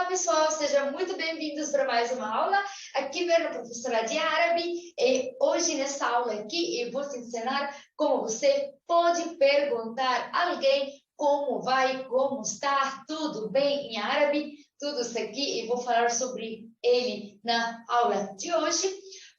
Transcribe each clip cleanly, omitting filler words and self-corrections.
pessoal, sejam muito bem-vindos para mais uma aula. Aqui vem a professora de árabe e hoje nessa aula aqui eu vou te ensinar como você pode perguntar a alguém como vai, como está, tudo bem em árabe, tudo isso aqui e vou falar sobre ele na aula de hoje.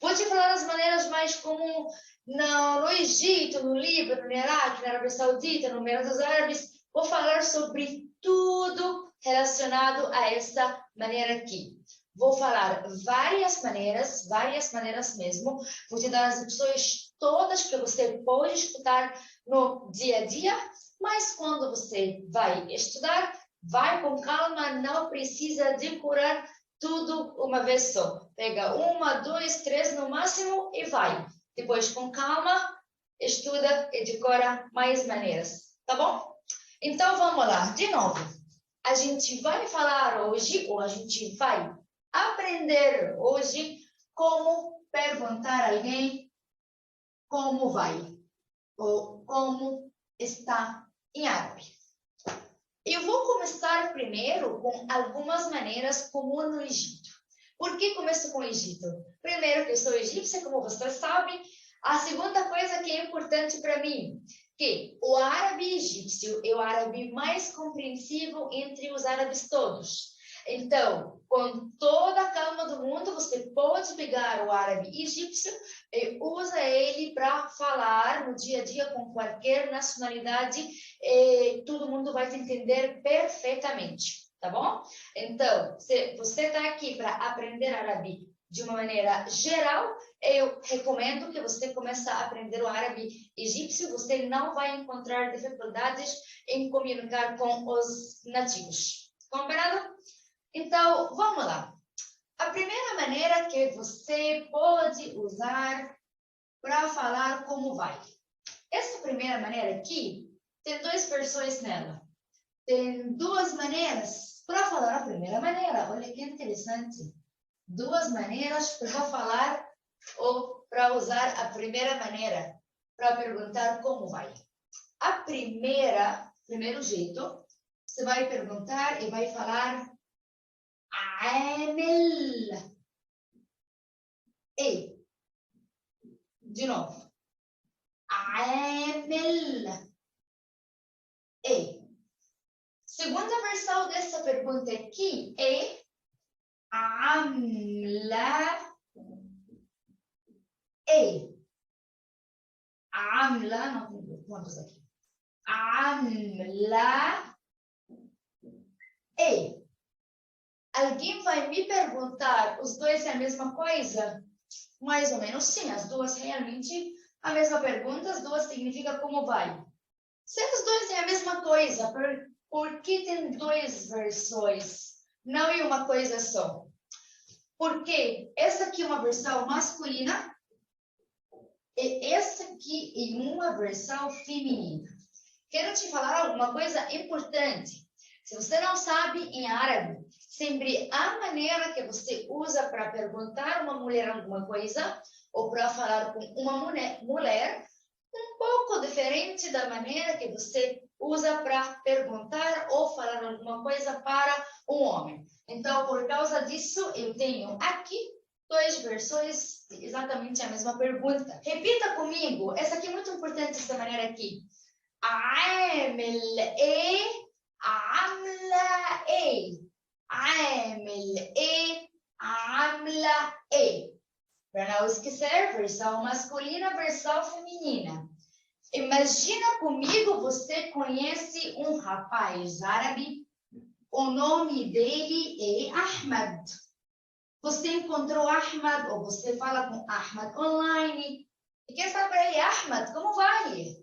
Vou te falar as maneiras mais comuns no Egito, no Líbano, no Iraque, na Arábia Saudita, no Emirados Árabes. Vou falar sobre tudo relacionado a essa maneira aqui. Vou falar várias maneiras mesmo. Vou te dar as opções todas que você pode escutar no dia a dia, mas quando você vai estudar, vai com calma, não precisa decorar tudo uma vez só. Pega uma, duas, três no máximo e vai. Depois, com calma, estuda e decora mais maneiras, tá bom? Então, vamos lá, de novo. A gente vai falar hoje, ou a gente vai aprender hoje, como perguntar a alguém como vai, ou como está em árabe. Eu vou começar primeiro com algumas maneiras comuns no Egito. Por que começo com o Egito? Primeiro, que eu sou egípcia, como você sabe. A segunda coisa que é importante para mim, que o árabe egípcio é o árabe mais compreensivo entre os árabes todos. Então, com toda a calma do mundo, você pode pegar o árabe egípcio e usa ele para falar no dia a dia com qualquer nacionalidade e todo mundo vai te entender perfeitamente, tá bom? Então, se você está aqui para aprender árabe de uma maneira geral, eu recomendo que você comece a aprender o árabe egípcio. Você não vai encontrar dificuldades em comunicar com os nativos. Combinado? Então, vamos lá. A primeira maneira que você pode usar para falar como vai. Essa primeira maneira aqui, tem duas versões nela. Tem duas maneiras para falar a primeira maneira. Olha que interessante. Duas maneiras para falar ou para usar a primeira maneira para perguntar como vai. A primeiro jeito, você vai perguntar e vai falar عامل ايه. De novo. عامل ايه. Segunda versão dessa pergunta aqui é عاملة ايه. عاملة, não tem pontos aqui. عاملة ايه. Alguém vai me perguntar, os dois é a mesma coisa? Mais ou menos sim, as duas realmente a mesma pergunta, as duas significa como vai. Se os dois é a mesma coisa, por que tem duas versões? Não é uma coisa só. Porque essa aqui é uma versão masculina e essa aqui é uma versão feminina. Quero te falar alguma coisa importante. Se você não sabe em árabe, sempre a maneira que você usa para perguntar a uma mulher alguma coisa ou para falar com uma mulher um pouco diferente da maneira que você usa para perguntar ou falar alguma coisa para um homem. Então, por causa disso, eu tenho aqui duas versões, exatamente a mesma pergunta. Repita comigo, essa aqui é muito importante, essa maneira aqui. عامل ايه عاملة ايه عامل ايه عاملة ايه. Para não esquecer, versão masculina, versão feminina. Imagina comigo, você conhece um rapaz árabe, o nome dele é Ahmad. Você encontrou Ahmad ou você fala com Ahmad online e quer falar para ele, Ahmad, como vai?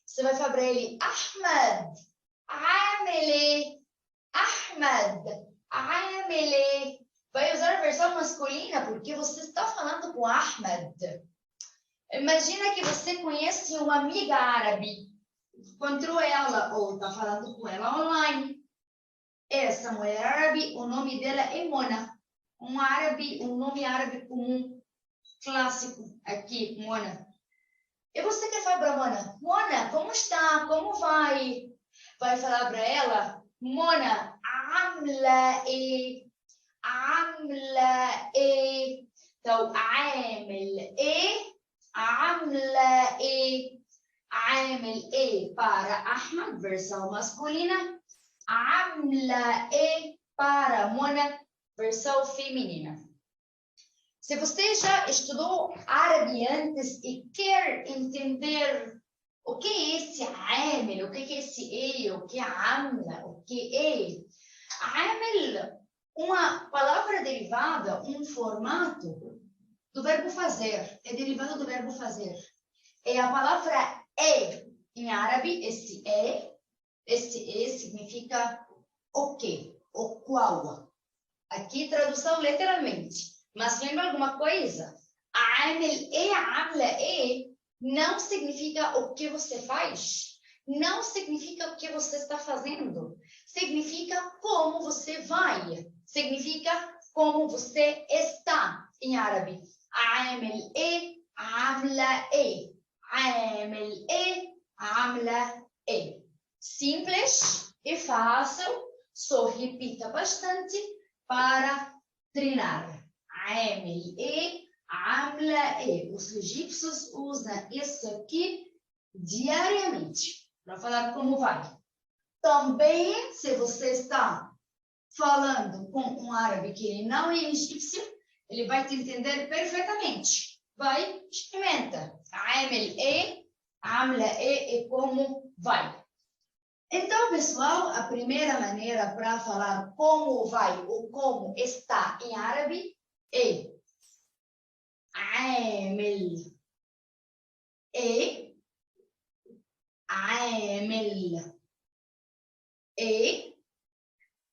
Você vai falar para ele, Ahmad, عامل Ahmad, عامل. Vai usar a versão masculina porque você está falando com Ahmad. Imagina que você conhece uma amiga árabe, encontrou ela ou está falando com ela online. Essa mulher árabe, o nome dela é Mona. Um nome árabe comum, clássico aqui, Mona. E você quer falar para Mona, Mona, como está? Como vai? Vai falar para ela, Mona, عاملة ايه? عاملة إيه؟ então عامل إيه؟ عاملة إيه؟ عامل إيه para أحمد, versão masculina. عاملة إيه para Mona, versão feminina. Se você já estudou árabe antes e quer entender o que é esse عامل, o que é esse E, o que é عاملة, o que é عامل, uma palavra derivada, um formato do verbo fazer, é derivado do verbo fazer. É a palavra em árabe, esse E significa o que, o qual. Aqui tradução literalmente. Mas lembra alguma coisa? عامل إيه, عاملة إيه não significa o que você faz. Não significa o que você está fazendo. Significa como você vai. Significa como você está em árabe. عامل إيه, عاملة إيه. عامل إيه, عاملة إيه. Simples e fácil. Só repita bastante para treinar. عامل إيه, عاملة إيه. Os egípcios usam isso aqui diariamente para falar como vai. Também, se você está falando com um árabe que ele não é egípcio, ele vai te entender perfeitamente. Vai, experimenta. عامل إيه, عاملة إيه e como vai. Então, pessoal, a primeira maneira para falar como vai ou como está em árabe é عامل إيه, عامل إيه,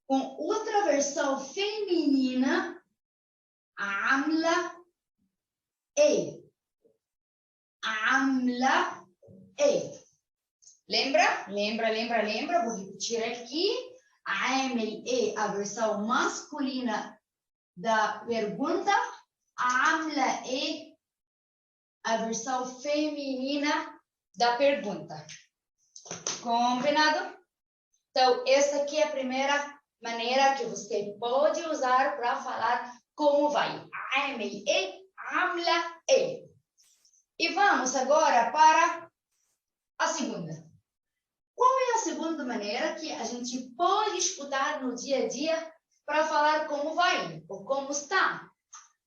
com outra versão feminina, عاملة إيه, عاملة إيه. Lembra? Lembra? Vou repetir aqui. عامل إيه, a versão masculina da pergunta. عاملة إيه, a versão feminina da pergunta. Combinado? Então, essa aqui é a primeira maneira que você pode usar para falar como vai. عامل إيه, عاملة إيه. E vamos agora para a segunda. Qual é a segunda maneira que a gente pode escutar no dia a dia para falar como vai ou como está?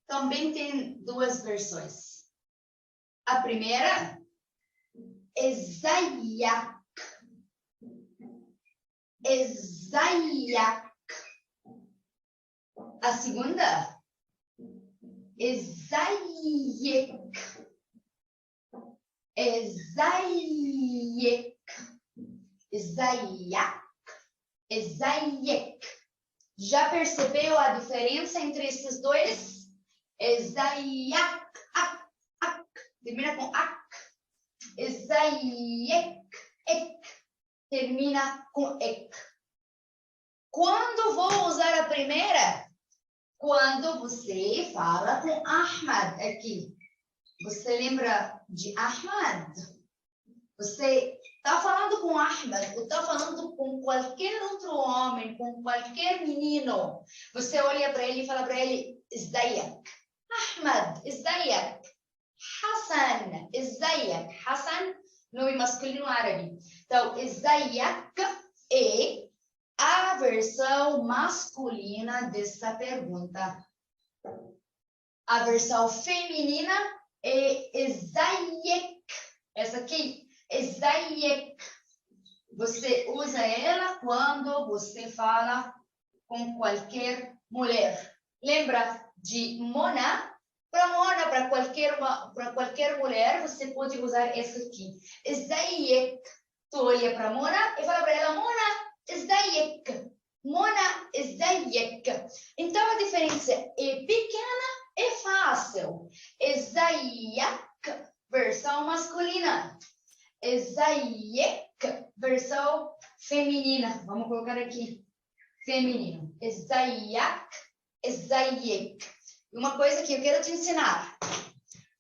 Também tem duas versões. A primeira é ازيك. ازيك. A segunda é ازيك. ازيك. ازيك. ازيك. Já percebeu a diferença entre esses dois? ازيك. Termina com ak. ازيك. Termina com ek. Quando vou usar a primeira? Quando você fala com Ahmad aqui. Você lembra de Ahmad? Você está falando com Ahmad, ou está falando com qualquer outro homem, com qualquer menino. Você olha para ele e fala para ele, ازيك. Ahmad, ازيك. Hassan, ازيك. Hassan, nome masculino árabe. Então, ازيك é a versão masculina dessa pergunta. A versão feminina é ازيك. Essa aqui, ازيك. Você usa ela quando você fala com qualquer mulher. Lembra de Mona? Para Mona, para qualquer mulher, você pode usar essa aqui. ازيك. Tu olha para Mona e fala para ela, Mona, ازيك. Mona, ازيك. Então, a diferença é pequena e fácil. ازيك, versão masculina. ازيك, versão feminina. Vamos colocar aqui, feminino. ازيك, ازيك. Uma coisa que eu quero te ensinar.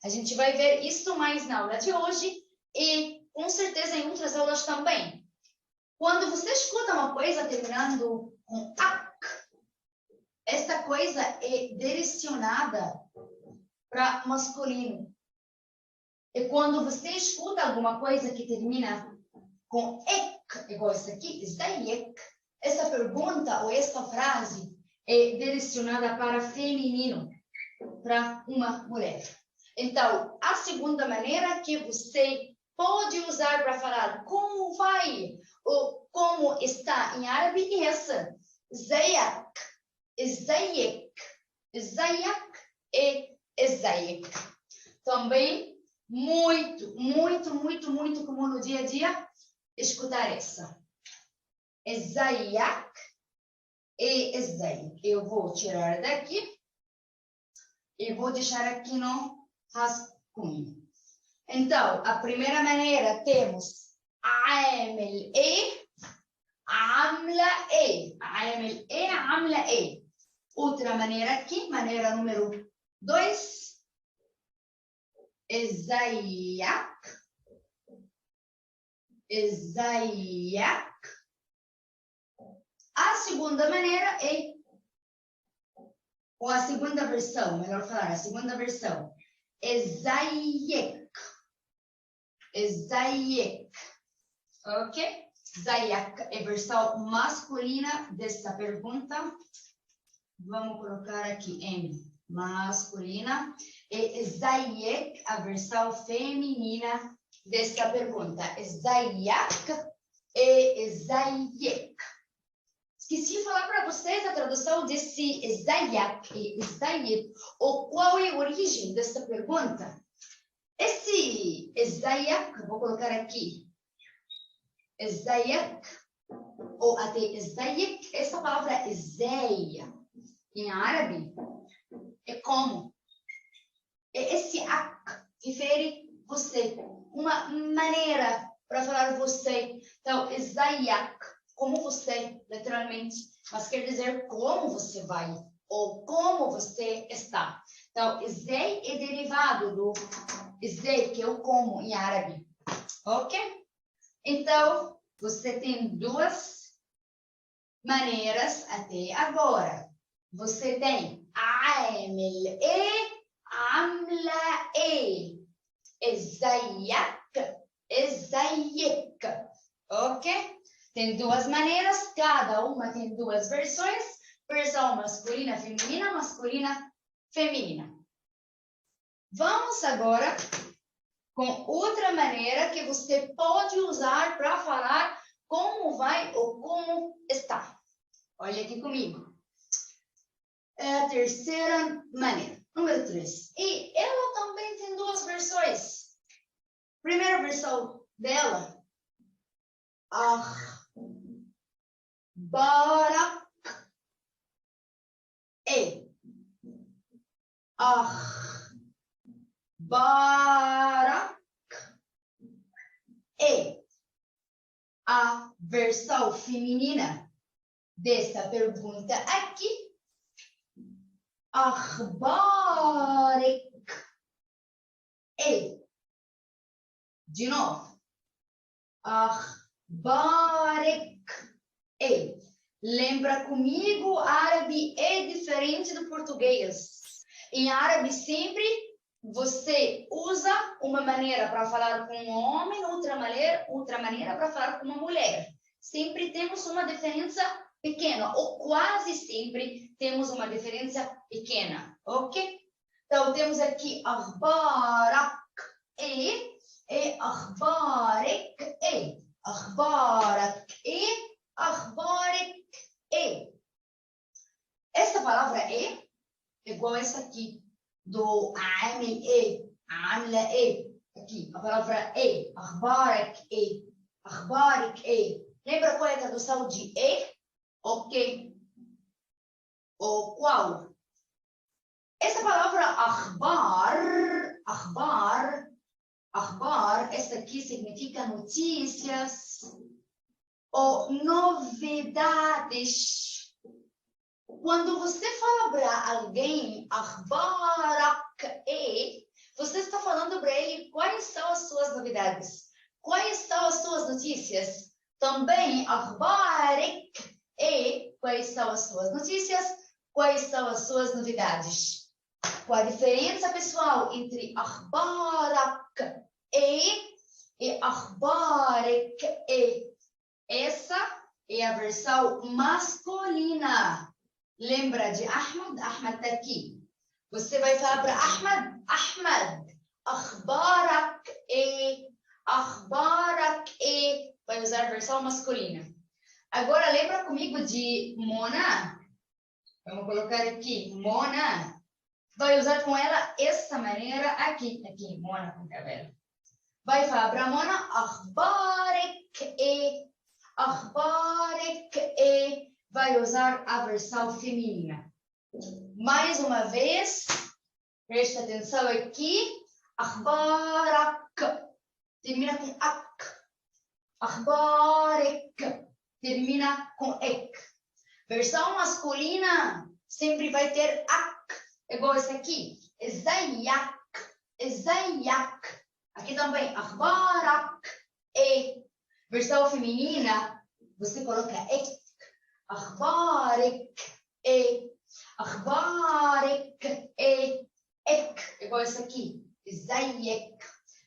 A gente vai ver isso mais na aula de hoje e com certeza em outras aulas também. Quando você escuta uma coisa terminando com ak, Esta coisa é direcionada para masculino. E quando você escuta alguma coisa que termina com ek, igual isso aqui, ازيك, essa pergunta ou esta frase é direcionada para feminino, para uma mulher. Então, a segunda maneira que você pode usar para falar como vai ou como está em árabe é essa. ازيك, ازيك, ازيك e ازيك. Também muito comum no dia a dia escutar essa. ازيك e ازيك. Eu vou tirar daqui e vou deixar aqui no rascunho. Então, a primeira maneira temos عامل ايه, عاملة ايه, عامل ايه, عاملة ايه. Outra maneira aqui, maneira número 2, ازيك, ازيك. A segunda maneira é, ou a segunda versão, melhor falar, a segunda versão, ازيك, ازيك, ok? ازيك é versão masculina dessa pergunta. Vamos colocar aqui em masculina. E ازيك, a versão feminina dessa pergunta. ازيك e ازيك. Esqueci de falar para vocês a tradução desse ازيك e ازيك, ou qual é a origem dessa pergunta. Esse ازيك, vou colocar aqui, ازيك, ou até ازيك, essa palavra ازاي, em árabe, é como. Esse ak refere você, uma maneira para falar você. Então, ازيك, como você, literalmente, mas quer dizer como você vai, ou como você está. Então, ازاي é derivado do ازاي, que é o como em árabe, ok? Então, você tem duas maneiras até agora. Você tem عامل ايه, عاملة ايه, ازيك, ازيك, ok? Tem duas maneiras, cada uma tem duas versões, versão masculina, feminina. Vamos agora com outra maneira que você pode usar para falar como vai ou como está. Olha aqui comigo. É a terceira maneira, número 3. E ela também tem duas versões. Primeira versão dela, أخبارك إيه, أخبارك إيه. A versão feminina dessa pergunta aqui, أخبارك إيه. De novo, أخبارك إيه. Lembra comigo, árabe é diferente do português. Em árabe sempre você usa uma maneira para falar com um homem, outra maneira para falar com uma mulher. Sempre temos uma diferença pequena, ou quase sempre temos uma diferença pequena, ok? Então, temos aqui أخبارك إيه e أخبارك إيه. أخبارك إيه, أخبارك إيه. Essa palavra é igual essa aqui, do عامل إيه, عاملة إيه. Aqui, a palavra é, أخبارك إيه, أخبارك إيه. Lembra qual é a tradução de é? Ok. Ou qual? Essa palavra akhbar, essa aqui significa notícias ou novidades. Quando você fala para alguém, akhbarak é, você está falando para ele quais são as suas novidades, quais são as suas notícias. Também, akhbarik é, quais são as suas notícias, Quais são as suas novidades? Qual a diferença, pessoal, entre أخبارك e أخبارك e? Essa é a versão masculina. Lembra de Ahmad? Ahmad está aqui. Você vai falar para Ahmad, Ahmad, أخبارك e, أخبارك e. Vai usar a versão masculina. Agora, lembra comigo de Mona? Vamos colocar aqui, Mona. Vai usar com ela essa maneira aqui, Mona com cabelo. Vai falar para Mona, أخبارك e, أخبارك e. Vai usar a versão feminina. Mais uma vez, preste atenção aqui. أخبارك termina com ak. أخبارك termina com ek. Versão masculina sempre vai ter ak. Igual esse aqui. إزيك. إزيك. Aqui também. أخبارك e. Versão feminina, você coloca ek. أخبارك e. أخبارك e. Ek. Igual esse aqui. إزيك.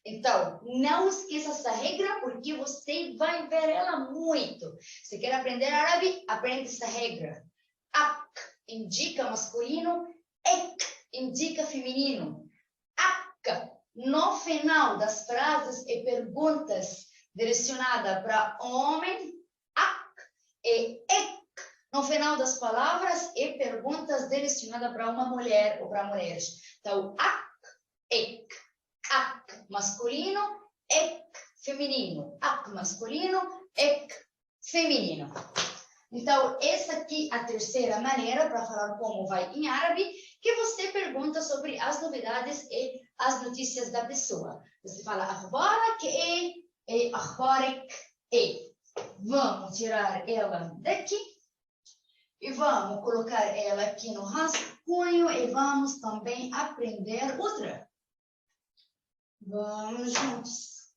Então, não esqueça essa regra, porque você vai ver ela muito. Se quer aprender árabe, aprende essa regra. Ak indica masculino, ek indica feminino. Ak, no final das frases e perguntas direcionadas para homem, ak, e ek, no final das palavras e perguntas direcionadas para uma mulher ou para mulheres. Então, ak, ek. Ak masculino, ek feminino. Ak masculino, ek feminino. Então, essa aqui é a terceira maneira para falar como vai em árabe, que você pergunta sobre as novidades e as notícias da pessoa. Você fala أخبارك e أخبارك e. Vamos tirar ela daqui e vamos colocar ela aqui no rascunho e vamos também aprender outra. Vamos juntos.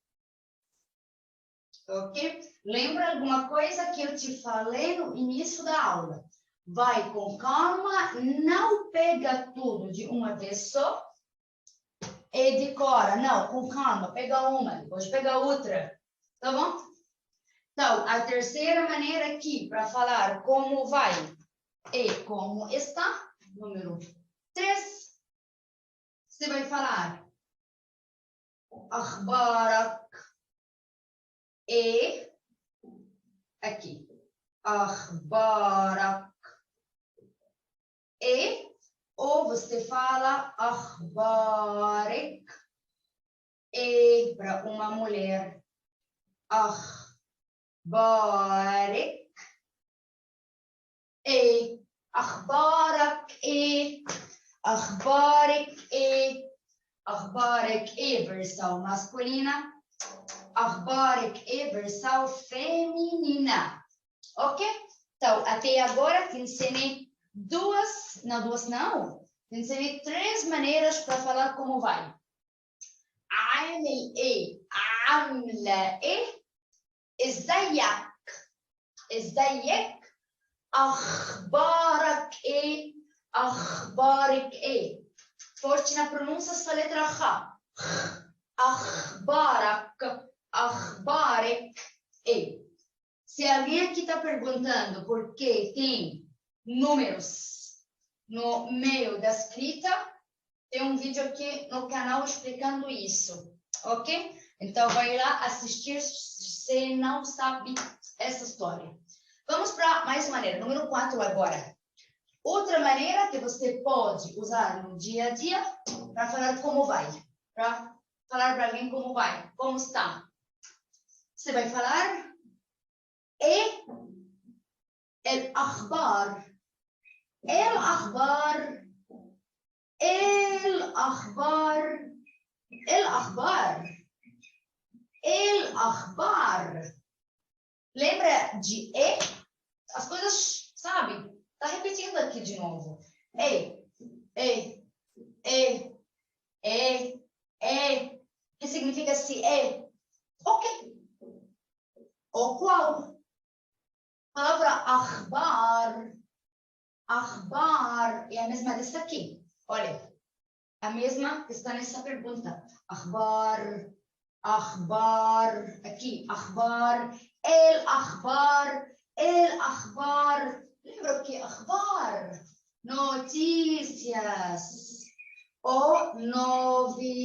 Ok? Lembra alguma coisa que eu te falei no início da aula? Vai com calma, não pega tudo de uma vez só e decora. Não, com calma, pega uma, depois pega outra. Tá bom? Então, a terceira maneira aqui para falar como vai e como está, número 3, você vai falar أخبارك e aqui أخبارك e, ou você fala أخبارك e para uma mulher أخبارك e أخبارك e أخبارك e. أخبارك e versão masculina, أخبارك e versão feminina. Ok? Então, até agora te ensinei te ensinei 3 maneiras para falar como vai. عامل ايه, عاملة ايه, ازيك, ازيك, أخبارك ايه, أخبارك ايه. Forte na pronúncia sua letra H. أخبارك, أخبارك e. Se alguém aqui está perguntando por que tem números no meio da escrita, tem um vídeo aqui no canal explicando isso, ok? Então vai lá assistir se não sabe essa história. Vamos para mais uma maneira, número 4 agora. Outra maneira que você pode usar no dia a dia para falar como vai, para falar para alguém como vai, como está. Você vai falar الأخبار, الأخبار, الأخبار, الأخبار, الأخبار. Lembra de e? As coisas, sabe? Tá repetindo aqui de novo. Que significa se é? Ok. Ou qual? Palavra akhbar. Akhbar. akhbar é a mesma dessa aqui. Olha, a mesma que está nessa pergunta. Akhbar, akhbar, aqui, akhbar, el akhbar, el akhbar. Lembra o que? Akhbar, notícias ou novidades.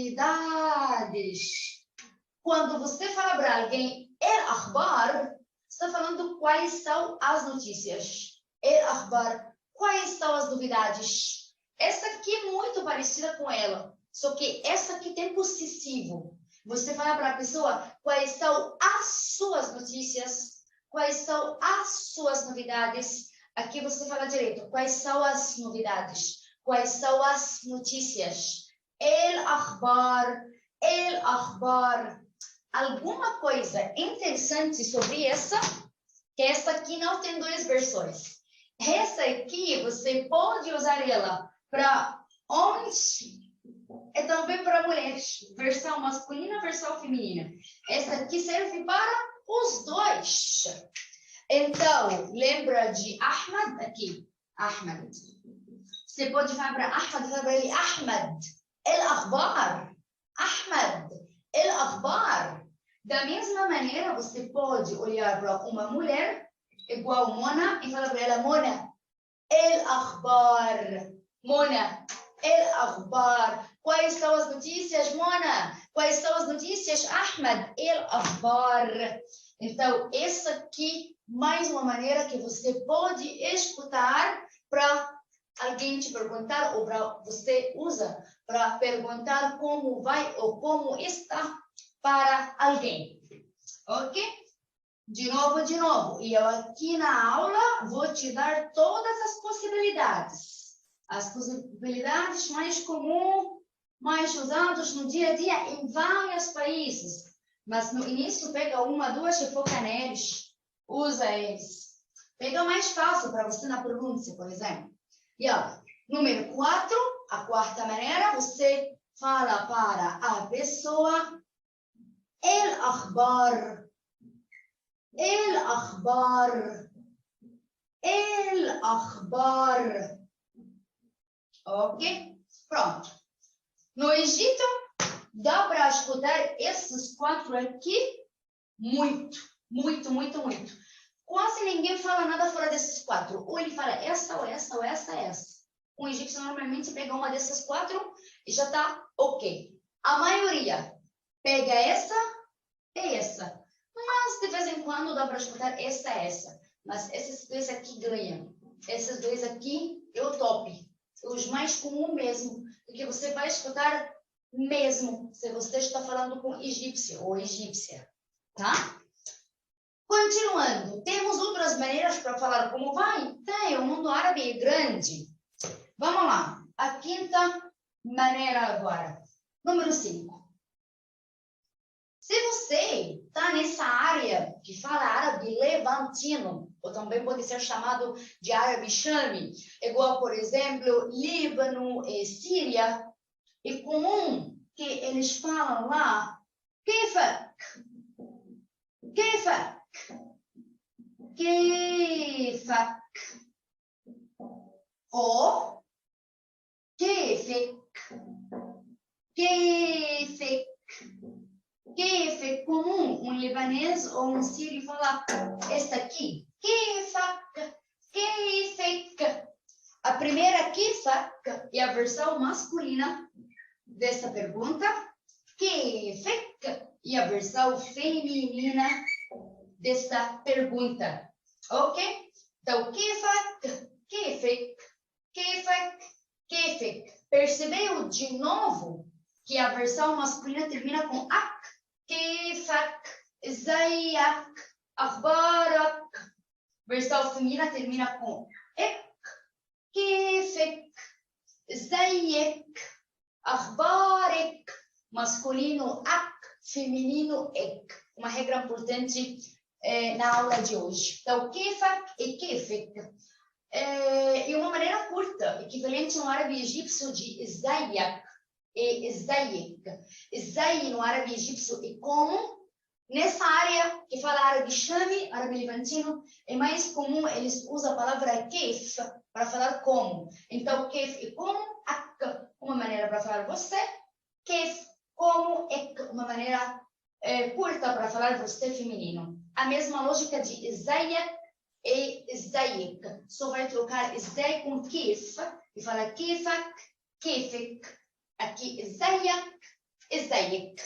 Quando você fala para alguém el akhbar, está falando quais são as notícias. El akhbar, quais são as novidades. Essa aqui é muito parecida com ela, só que essa aqui tem possessivo. Você fala para a pessoa quais são as suas notícias, quais são as suas novidades. Aqui você fala direito, quais são as novidades, quais são as notícias. El akhbar, el akhbar. Alguma coisa interessante sobre essa, que essa aqui não tem duas versões. Essa aqui, você pode usar ela para homens e também para mulheres. Versão masculina, versão feminina. Essa aqui serve para os dois. Então, lembra de Ahmad aqui? Ahmad. Você pode falar para Ahmad, falar para ele, Ahmad, el akhbar. Ahmad, el akhbar. Da mesma maneira, você pode olhar para uma mulher, igual Mona, e falar para ela, Mona, el akhbar. Mona, el akhbar. Quais são as notícias, Mona? Quais são as notícias, Ahmad? El akhbar. Então, essa aqui, mais uma maneira que você pode escutar para alguém te perguntar, ou para você usa para perguntar como vai ou como está para alguém. Ok? De novo. E eu aqui na aula vou te dar todas as possibilidades. As possibilidades mais comuns, mais usadas no dia a dia em vários países. Mas no início pega uma, duas e foca neles. Usa eles. Pega o mais fácil para você na pronúncia, por exemplo. E ó, número 4, a quarta maneira, você fala para a pessoa el akhbar, el akhbar, el akhbar. Ok? Pronto. No Egito, dá para escutar esses 4 aqui muito. Quase ninguém fala nada fora desses 4. Ou ele fala essa, ou essa, ou essa, essa. Um egípcio normalmente pega uma dessas 4 e já está ok. A maioria pega essa e essa. Mas de vez em quando dá para escutar essa. Mas esses 2 aqui ganham. Esses 2 aqui é o top. Os mais comuns mesmo. Porque você vai escutar mesmo se você está falando com egípcio ou egípcia. Tá? Continuando, temos outras maneiras para falar como vai? Tem, o mundo árabe é grande. Vamos lá, a quinta maneira agora. Número 5. Se você está nessa área que fala árabe levantino, ou também pode ser chamado de árabe chame, igual, por exemplo, Líbano e Síria, é comum que eles falam lá, كيفك, كيفك, كيفك, ou كيفك, كيفك, كيفك. Comum, um libanês ou um sírio falar esta aqui, كيفك, كيفك. A primeira كيفك é a versão masculina dessa pergunta, كيفك e a versão feminina desta pergunta, ok? Então, كيفك, كيفك, كيفك, كيفك. Percebeu de novo que a versão masculina termina com ak, كيفك, ازيك, أخبارك. Versão feminina termina com ek, كيفك, ازيك, أخبارك. Masculino ak, feminino ek. Uma regra importante na aula de hoje. Então, كيفك e كيفك. E uma maneira curta, equivalente no árabe egípcio de ازيك e ازيك. ازاي no árabe egípcio é como, Nessa área que fala árabe Shami, árabe levantino, é mais comum eles usam a palavra kef para falar como. Então, kef é como, ak, uma maneira para falar você, kef, como, ek, uma maneira curta para falar você feminino. A mesma lógica de zayak e zayik. Só vai trocar zay com kef e fala kefak, kefik. Aqui, zayak e zayik.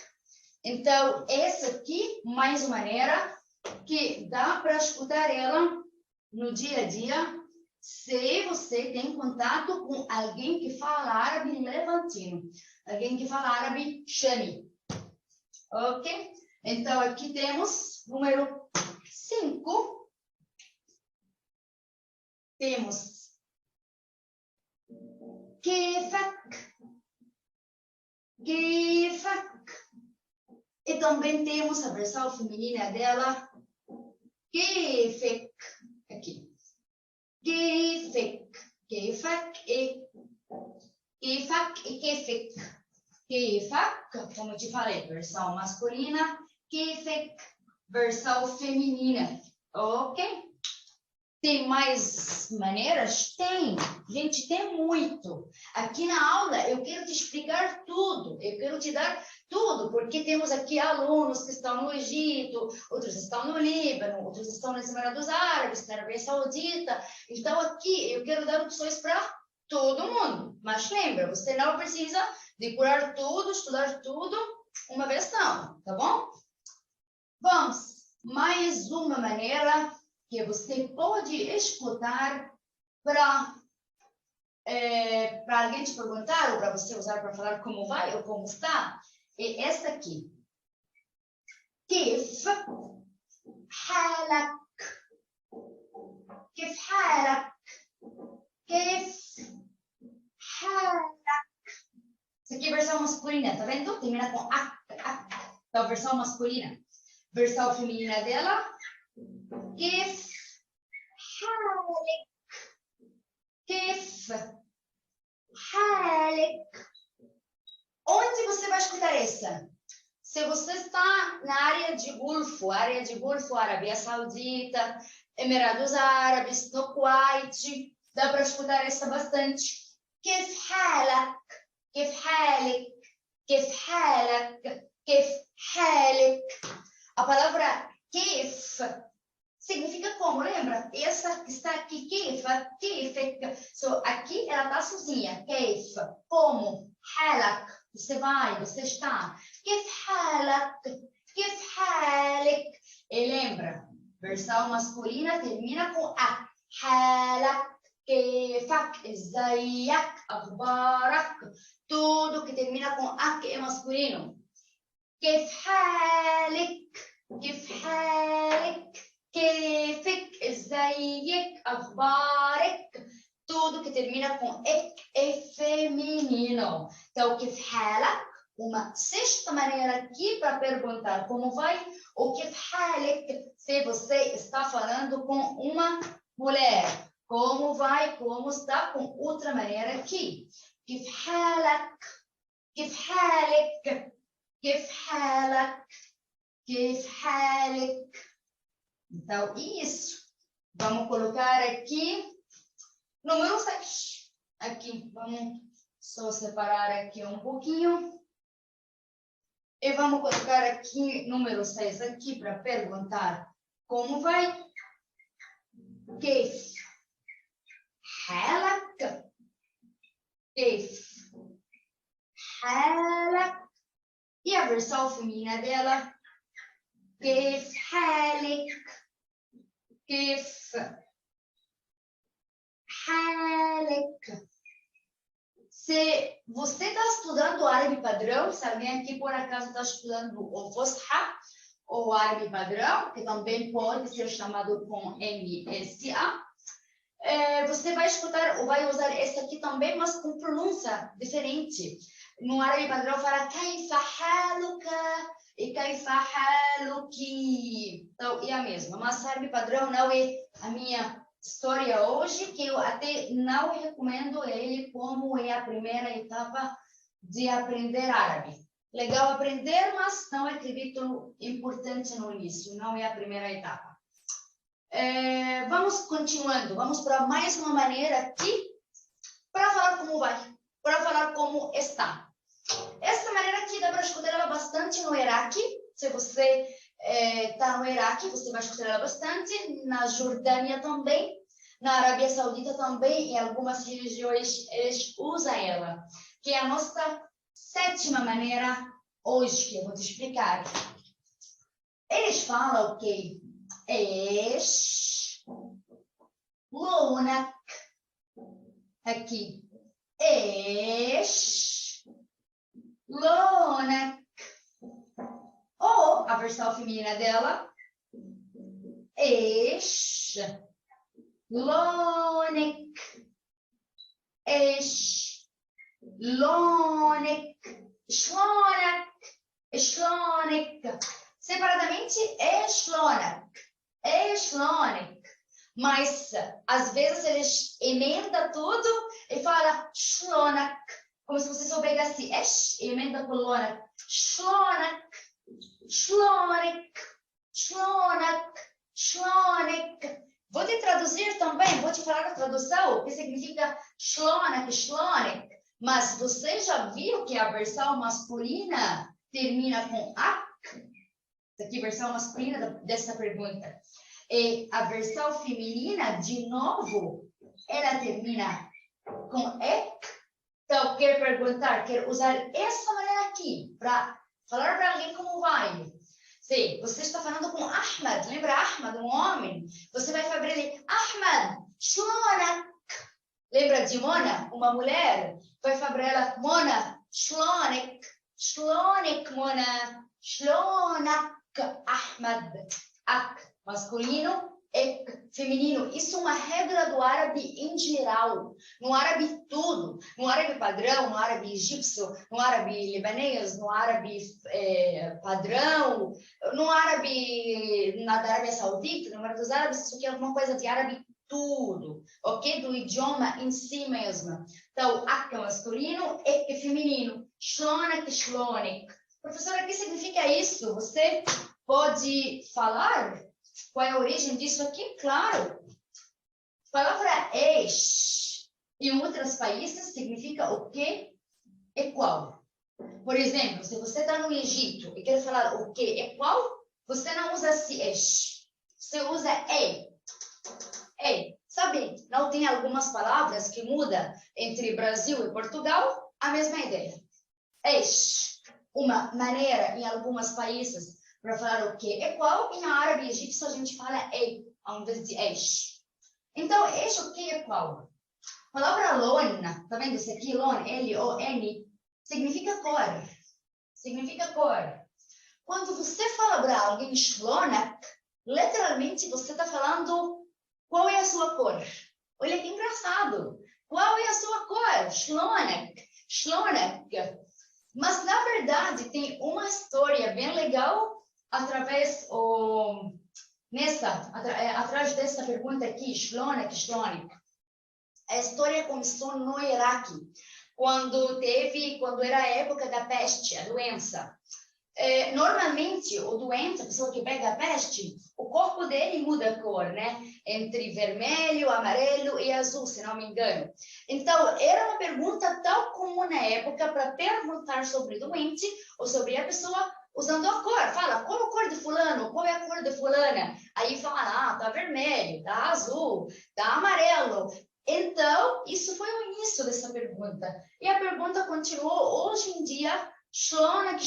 Então, essa aqui, mais uma maneira que dá para escutar ela no dia a dia, se você tem contato com alguém que fala árabe levantino, alguém que fala árabe shami. Ok? Então, aqui temos número 5. Temos kefak, kefak. E também temos a versão feminina dela, kefek, aqui. Kefek, kefak e kefek. Kefak, como eu te falei, versão masculina, kefek, versão feminina. Ok? Tem mais maneiras? Tem. Gente, tem muito. Aqui na aula eu quero te explicar tudo. Eu quero te dar tudo, porque temos aqui alunos que estão no Egito, outros estão no Líbano, outros estão nos Emirados Árabes, na Arábia Saudita. Então aqui eu quero dar opções para todo mundo. Mas lembra, você não precisa decorar tudo, estudar tudo uma vez não, tá bom? Vamos. Mais uma maneira que você pode escutar para alguém te perguntar, ou para você usar para falar como vai ou como está, é essa aqui. كيف حالك كيف حالك كيف حالك. Isso aqui é a versão masculina, tá vendo? Termina com ak, ak. Então, a versão masculina. Versão feminina dela. كيف حالك كيف حالك. Onde você vai escutar essa? Se você está na área de Golfo Arábia Saudita, Emirados Árabes, no Kuwait, dá para escutar essa bastante. كيف حالك كيف حالك كيف حالك كيف حالك. A palavra كيف significa como, lembra? Essa que está aqui, kefek. So, aqui ela está sozinha. Kef, como? Halak, você vai, você está. Kef halak, kef halik. E lembra, versão masculina termina com a. Halak, kefak, zayak, akhbarak. Tudo que termina com a que é masculino. Kef halik, kef halik. كيفك ازيك اخبارك. tudo que termina com ek é feminino. Então, كيف حالك, uma sexta maneira aqui para perguntar como vai, ou كيف حالك se você está falando com uma mulher. Como vai, como está, com outra maneira aqui. كيف حالك كيف حالك كيف حالك كيف حالك. Então, isso. Vamos colocar aqui, número 6. Aqui, vamos só separar aqui um pouquinho. E vamos colocar aqui, número 6, aqui para perguntar como vai. كيف حالك كيف حالك. E a versão feminina dela. كيف حالك كيف حالك. Se você está estudando árabe padrão, se alguém aqui por acaso está estudando o Fusha, ou árabe padrão, que também pode ser chamado com MSA, você vai escutar ou vai usar esse aqui também, mas com pronúncia diferente. No árabe padrão fala كيف حالك e كيف حالك. Então, é a mesma. Mas árabe padrão não é a minha história hoje, que eu até não recomendo ele como é a primeira etapa de aprender árabe. Legal aprender, mas não acredito importante no início, não é a primeira etapa. Vamos continuando, vamos para mais uma maneira aqui para falar como vai, para falar como está. Essa maneira aqui dá para escutar ela bastante no Iraque. Se você está no Iraque, você vai escutar ela bastante. Na Jordânia também, na Arábia Saudita também, em algumas religiões eles usam ela, que é a nossa sétima maneira hoje, que eu vou te explicar. Eles falam que لونك aqui لونك, ou a versão feminina dela لونك لونك شلونك. Separadamente شلونك. Mas às vezes eles emendam tudo e fala شلونك, como se você soubesse e emenda com لونك. شلونك. Vou te traduzir também, vou te falar a tradução, que significa شلونك. Mas você já viu que a versão masculina termina com ak? Essa aqui é a versão masculina dessa pergunta. E a versão feminina, de novo, ela termina com ek. Então, quer perguntar, quer usar essa maneira aqui para falar para alguém como vai. Se você está falando com Ahmed, lembra Ahmed, um homem? Você vai falar para ele, Ahmed, shlonak. Lembra de Mona, uma mulher? Vai falar para ela, Mona, shlonak. Shlonak, Mona. Shlonak, Ahmed. Ak, masculino, ek, feminino. Isso é uma regra do árabe em geral. No árabe tudo. No árabe padrão, no árabe egípcio, no árabe libanês, no árabe padrão, no árabe da Arábia Saudita, no árabe dos árabes, isso aqui é alguma coisa de árabe tudo, ok? Do idioma em si mesmo. Então, ak é masculino, ek é feminino. Shlonak, shlonik. Professora, o que significa isso? Você pode falar qual é a origem disso aqui? Claro. A palavra em outros países significa o que é qual. Por exemplo, se você está no Egito e quer falar o que é qual, você não usa se. Você usa e. Sabe, não tem algumas palavras que mudam entre Brasil e Portugal? A mesma ideia. Uma maneira em alguns países para falar o que é qual, e na árabe egípcio a gente fala ao invés de Então, o que é qual? A palavra lon, tá vendo isso aqui? Lon, L-O-N, significa cor. Significa cor. Quando você fala para alguém shlonak, literalmente você está falando qual é a sua cor. Olha que engraçado. Qual é a sua cor? Shlonak. Mas, na verdade, tem uma história bem legal atrás dessa pergunta aqui, shlonak. A história começou no Iraque, quando era a época da peste, a doença. Normalmente, o doente, a pessoa que pega a peste, o corpo dele muda a cor, né? Entre vermelho, amarelo e azul, se não me engano. Então, era uma pergunta tão comum na época para perguntar sobre o doente ou sobre a pessoa usando a cor. Fala, qual a cor de fulano? Qual é a cor de fulana? Aí fala, tá vermelho, tá azul, tá amarelo. Então, isso foi o início dessa pergunta. E a pergunta continuou hoje em dia, shlonak,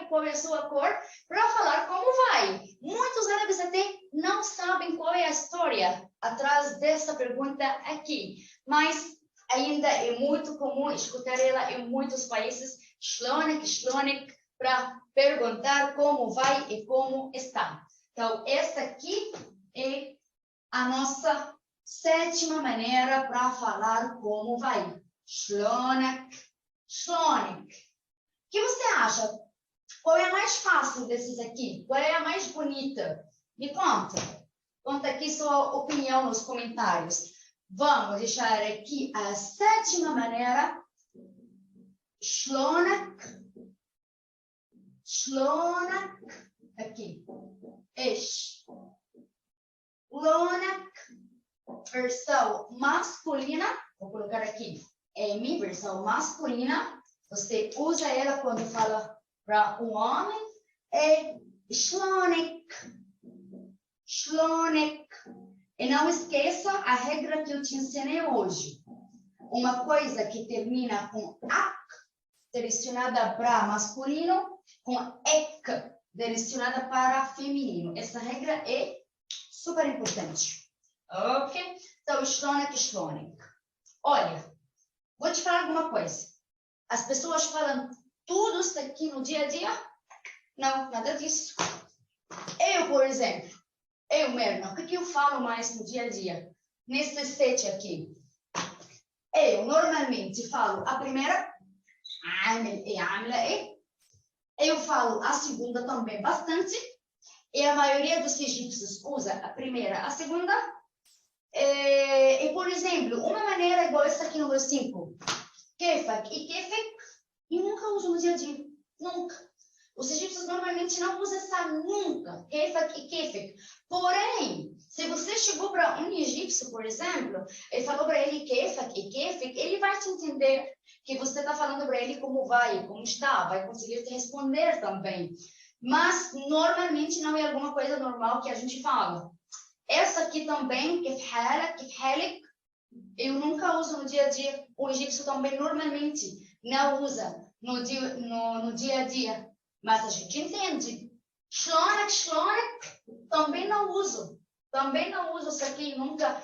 qual é a sua cor? Para falar como vai. Muitos árabes até não sabem qual é a história atrás dessa pergunta aqui. Mas ainda é muito comum escutar ela em muitos países, shlonak, para perguntar como vai e como está. Então, essa aqui é a nossa sétima maneira para falar como vai. Shlonak. O que você acha? Qual é a mais fácil desses aqui? Qual é a mais bonita? Me conta. Conta aqui sua opinião nos comentários. Vamos deixar aqui a sétima maneira. Shlonak. شلونك. Aqui. إيش. شلونك. Versão masculina. Vou colocar aqui. M, versão masculina. Você usa ela quando fala para um homem. É شلونك. شلونك. E não esqueça a regra que eu te ensinei hoje. Uma coisa que termina com ak, direcionada para masculino, com ek, direcionada para feminino. Essa regra é super importante. Ok? Então, shlonek, shlonek. Olha, vou te falar alguma coisa. As pessoas falam tudo isso aqui no dia a dia? Não, nada disso. Eu, por exemplo, Merna, o que eu falo mais no dia a dia? Nesse set aqui. Eu normalmente falo a primeira, عامل ايه عامله ايه. Eu falo a segunda também bastante. E a maioria dos egípcios usa a primeira, a segunda. E, por exemplo, uma maneira igual essa aqui no 5. Kefak e kefek, eu nunca uso no dia a dia. Nunca. Os egípcios normalmente não usam essa nunca. Kefak e kefek. Porém, se você chegou para um egípcio, por exemplo, e falou para ele kefak e kefek, ele vai te entender que você está falando para ele como vai, como está, vai conseguir te responder também. Mas, normalmente, não é alguma coisa normal que a gente fala. Essa aqui também, kif halak, eu nunca uso no dia a dia. O egípcio também, normalmente, não usa no dia a dia. Mas a gente entende. Shlonek, também não uso. Também não uso isso aqui, nunca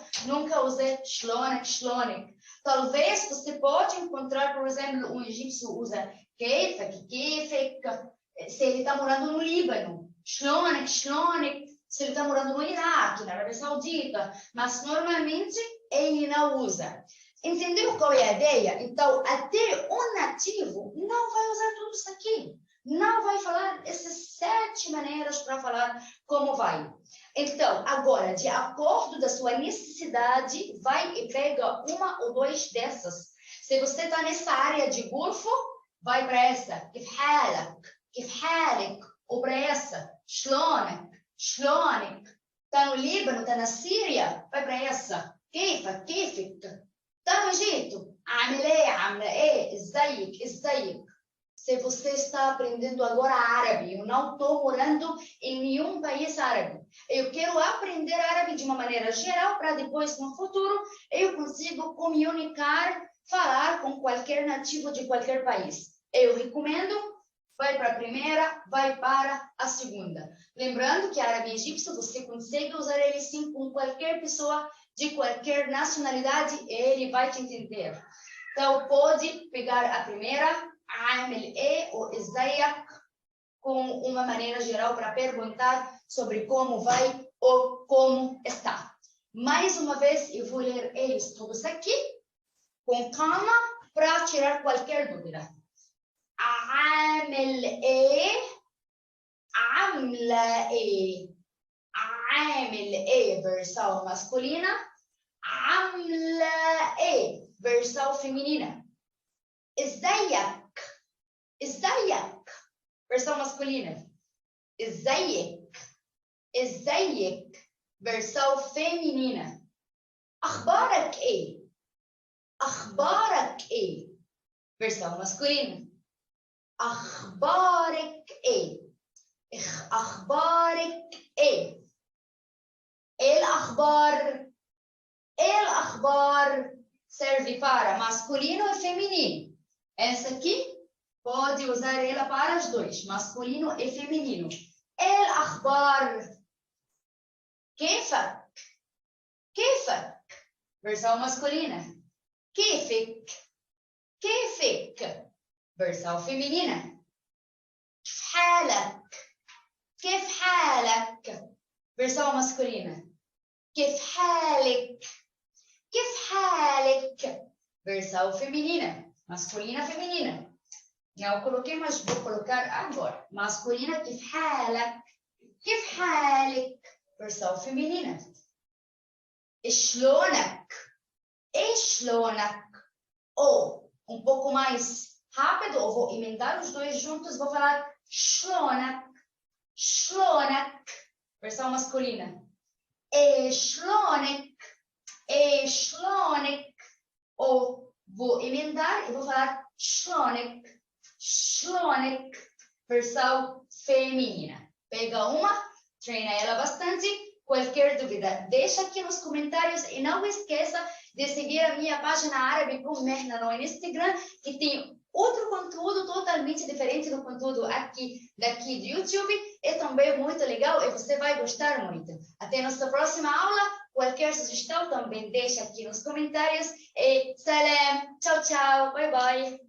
usei shlonek. Talvez você pode encontrar, por exemplo, um egípcio usa kefek, se ele está morando no Líbano. Shlonek, se ele está morando no Iraque, na Arábia Saudita. Mas, normalmente, ele não usa. Entendeu qual é a ideia? Então, até o nativo não vai usar tudo isso aqui. Não vai falar essas 7 maneiras para falar como vai. Então, agora, de acordo da sua necessidade, vai e pega uma ou 2 dessas. Se você está nessa área de Golfo, vai para essa. Kif halak. Ou para essa. Shlonek. Está no Líbano, está na Síria, vai para essa. Kefek. Está no Egito. Amla e, ازيك. Se você está aprendendo agora árabe, eu não estou morando em nenhum país árabe. Eu quero aprender árabe de uma maneira geral para depois, no futuro, eu consigo comunicar, falar com qualquer nativo de qualquer país. Eu recomendo, vai para a primeira, vai para a segunda. Lembrando que árabe egípcio, você consegue usar ele sim com qualquer pessoa de qualquer nacionalidade, ele vai te entender. Então, pode pegar a primeira, عامل ايه ou ازيك, como uma maneira geral para perguntar sobre como vai ou como está. Mais uma vez, eu vou ler eles todos aqui, com calma, para tirar qualquer dúvida. عامل ايه, عاملة ايه. عامل ايه, versão masculina. عاملة ايه, versão feminina. ازيك, versão masculina. ازيك, versão feminina. اخبارك ايه, versão masculina. اخبارك ايه. الاخبار serve para masculino e feminino. Essa aqui pode usar ela para os dois, masculino e feminino. الأخبار. كيفك, versão masculina. كيفك, versão feminina. كيف حالك, versão masculina. كيف حالك, versão feminina. Masculina, feminina. Não coloquei, mas vou colocar agora. Masculina, كيف حالك, versão feminina. شلونك, ou um pouco mais rápido, ou vou emendar os dois juntos, vou falar shlonak, shlonak, versão masculina. Shlonek, shlonek. Ou vou emendar e vou falar shlonek, shlonek, versão feminina. Pega uma, treina ela bastante. Qualquer dúvida, deixa aqui nos comentários e não esqueça de seguir a minha página árabe com Mehna no Instagram, que tem outro conteúdo totalmente diferente do conteúdo daqui do YouTube. É também muito legal e você vai gostar muito. Até nossa próxima aula. Qualquer sugestão também deixa aqui nos comentários. E salam, tchau, tchau, bye, bye.